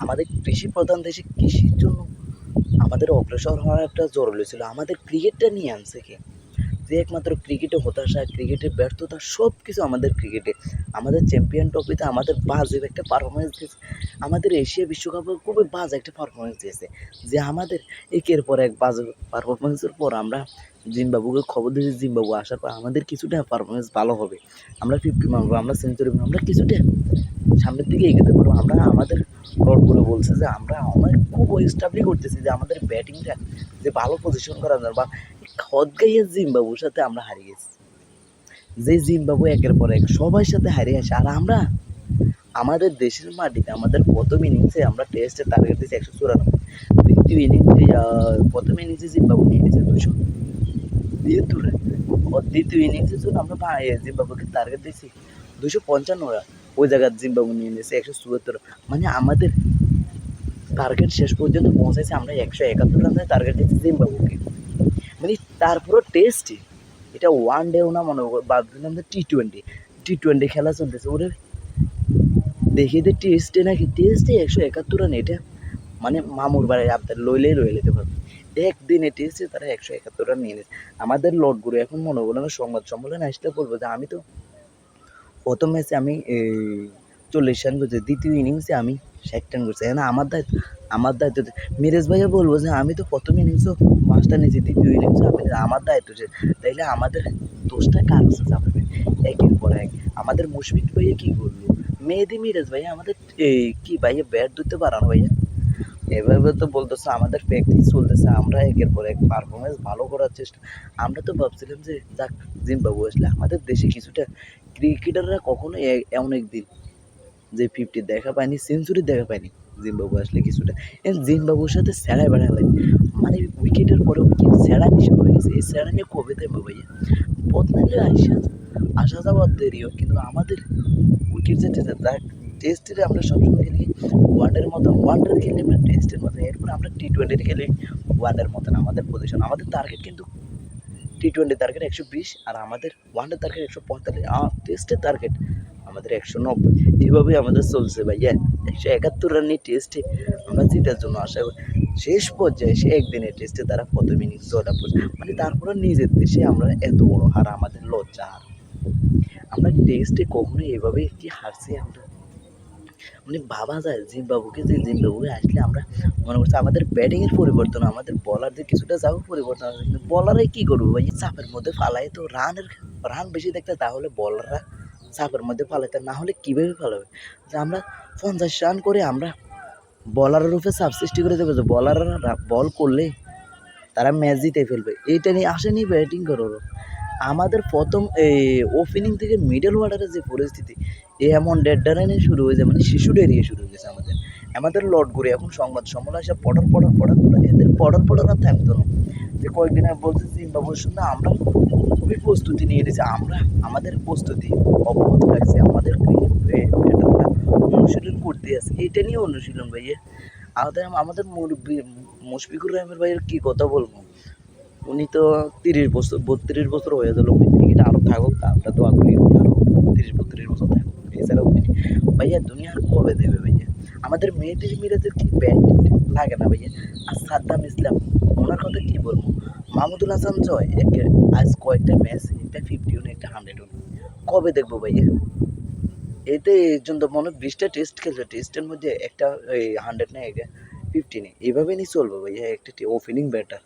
আমাদের কৃষি প্রধান দেশে কৃষির জন্য আমাদের অগ্রসর হওয়ার একটা জরুরি ছিল। আমাদের ক্রিকেটটা নিয়ে আনছে কে? যে একমাত্র ক্রিকেটে হতাশা, ক্রিকেটের ব্যর্থতা সব কিছু আমাদের ক্রিকেটে। আমাদের চ্যাম্পিয়ন ট্রফিতে আমাদের বাজে একটা পারফরমেন্স দিয়েছে। আমাদের এশিয়া বিশ্বকাপে খুবই বাজে একটা পারফরমেন্স দিয়েছে, যে আমাদের একের পর এক বাজে পারফরমেন্সের পর আমরা জিম্বাবুকে খবর দিয়েছি, জিম্বাবু আসার পর আমাদের কিছুটা পারফরমেন্স ভালো হবে, আমরা 50 মারবো, আমরা সেঞ্চুরি মারবো, আমরা কিছুটা সামনের দিকে এগোতে পারবো। আমরা আমাদের রড করে বলছে যে আমরা অনেক খুব এস্টাবলিশ করতেছি যে আমাদের ব্যাটিংটা যে ভালো পজিশন করা যায়, বা খদগাইয়ের জিম্বাবুর সাথে আমরা হারিয়ে গেছি, যে জিম্বাবু একের পর এক সবার সাথে হারিয়ে আসে। আর আমরা আমাদের দেশের মাটিতে আমাদের প্রথম ইনিংসে আমরা টেস্টে টার্গেট দিয়েছি 194, দ্বিতীয় ইনিংসে প্রথম ইনিংসে জিম্বাবু নিয়ে নিয়েছে 273 রান, দ্বিতীয় ইনিংসের জন্য আমরা জিম্বাবুকে টার্গেট দিয়েছি 255 রান, ওই জায়গায় জিম্বাবু নিয়ে নিয়েছে 174। মানে আমাদের টার্গেট শেষ পর্যন্ত পৌঁছাইছে, আমরা 171 রানের টার্গেট দিয়েছি জিম্বাবুকে। মানে তারপরও টেস্টে, এটা ওয়ান ডেও না, মনে বাদ দিলাম যে টি টোয়েন্টি খেলা চলতেছে, ওরে দেখি যে টেস্টে নাকি টেস্টে 171 রান, এটা মানে মামুর বাড়ি আপনার লইলেই রয়ে যেতে পারবে। একদিনে টেস্টে তারা 171 রান নিয়ে নিয়েছে। আমাদের লর্ড গুরু এখন মনে করলাম সংবাদ সম্মেলনে আসলে বলবো যে আমি তো প্রথম ম্যাচে আমি 40 রান করছি, দ্বিতীয় ইনিংসে আমি 60 রান করছি। হ্যাঁ, আমার দায়িত্ব মিরাজ ভাইয়া বলবো যে আমি তো প্রথম ইনিংসও 5 টা নিয়েছি, দ্বিতীয় ইনিংসে আমি, আমার দায়িত্ব যে তাইলে আমাদের দোষটা কার কাছে যাবে? একের পর এক আমাদের মুশফিক ভাইয়া কী করলো, মেহেদি মিরাজ ভাইয়া আমাদের কি ভাইয়া ব্যাট ধরতে পারানো ভাইয়া, এভাবে তো বলতেছে আমাদের প্র্যাকটিস চলতেছে, আমরা একের পর এক পারফরমেন্স ভালো করার চেষ্টা। আমরা তো ভাবছিলাম যে যাক, জিম্বাবু আসলে আমাদের দেশে কিছুটা ক্রিকেটাররা কখনো এমন একদিন যে 50 দেখা পায়নি, সেঞ্চুরি দেখা পায়নি, জিম্বাবু আসলে কিছুটা জিম্বাবুর সাথে সেড়াই বেড়া লাগে। মানে উইকেটের পরে উইকেট সেড়ানি শুরু হয়ে গেছে, এই সেড়ানি কবে দেবো ভাইয়া? বদনাইলে আসা যাওয়ার দেরিও, কিন্তু আমাদের উইকেট যেতেছে যাক। টেস্টের আমরা সবসময় খেলি ওয়ানডের খেলি আমরা টেস্টের মতন, এরপর আমরা টি-20 খেলি ওয়ানডের মতন। আমাদের পজিশন, আমাদের টার্গেট কিন্তু টি-20 টার্গেট 120, আর আমাদের ওয়ানডের টার্গেট 145, টেস্টের টার্গেট আমাদের 190। এভাবেই আমাদের চলছে ভাইয়া। 171 রানের টেস্টে আমরা জেতার জন্য আশা করি। শেষ পর্যায়ে সে একদিনের টেস্টে তারা প্রথম ইনিংস জয়লাভ করছে, মানে তারপরে নিজের দেশে আমরা এত বড় হার, আমাদের লজ্জা হার। আমরা টেস্টে কখনোই এভাবে কি হারছি আমরা? মানে ভাবা যায় জিম্বাবুকে, যে জিম্বাবুয়ে আসলে আমরা মনে করছি আমাদের ব্যাটিংয়ের পরিবর্তন, আমাদের বলারদের কিছুটা যাও পরিবর্তন আছে, কিন্তু বলাররাই কী করবো ভাই? চাপের মধ্যে ফালাই তো রান বেশি দেখতে, তাহলে বলাররা চাপের মধ্যে ফালাইতে, না হলে কীভাবে ফালাবে? যে আমরা 50 রান করে আমরা বলারের উপরে চাপ সৃষ্টি করে দেবো, যে বলাররা বল করলে তারা ম্যাচ জিতে ফেলবে, এইটা নিয়ে আসেনি ব্যাটিং করো। আমাদের প্রথম ওপেনিং থেকে মিডল অর্ডারের যে পরিস্থিতি, এমন দেড় রানে শুরু হয়ে যায়, মানে শিশু ডেরিয়ে শুরু হয়ে গেছে আমাদের লর্ড করে এখন সংবাদ সম্মেলন আসে পড়ার এদের পড়ার আর থামতো না। যে কয়েকদিন আগে বলছে জিম্বাবুয়ের সঙ্গে আমরা খুবই প্রস্তুতি নিয়ে নিয়েছি, আমরা আমাদের প্রস্তুতি অব্যাহত রাখছি, আমাদের ব্যাটাররা অনুশীলন করতে আছে, এটা নিয়ে অনুশীলন ভাইয়া। আমাদের মুরব্বী মুশফিকুর রহমান ভাইয়ের কী কথা বলবো, উনি তো 32 বছর হয়ে গেল, উনি ক্রিকেটে আরও থাকুক, আমরা দোয়া করি উনি আরও 32 বছর থাকুক। এছাড়াও ভাইয়া দুনিয়া আর কবে দেবে ভাইয়া? আমাদের মিরাজের কি ব্যাট লাগে না ভাইয়া? আর সাদ্দাম ইসলাম, ওনার কথা কী বলবো? মাহমুদুল হাসান জয় আজ কয়েকটা ম্যাচ, একটা 50 একটা 100, কবে দেখবো ভাইয়া? এতে একজন তো মনে 20টা টেস্ট খেলছে, টেস্টের মধ্যে একটা 100 নেই, 50 নেই, এইভাবে নিয়ে চলবো ভাইয়া একটা ওপেনিং ব্যাটার।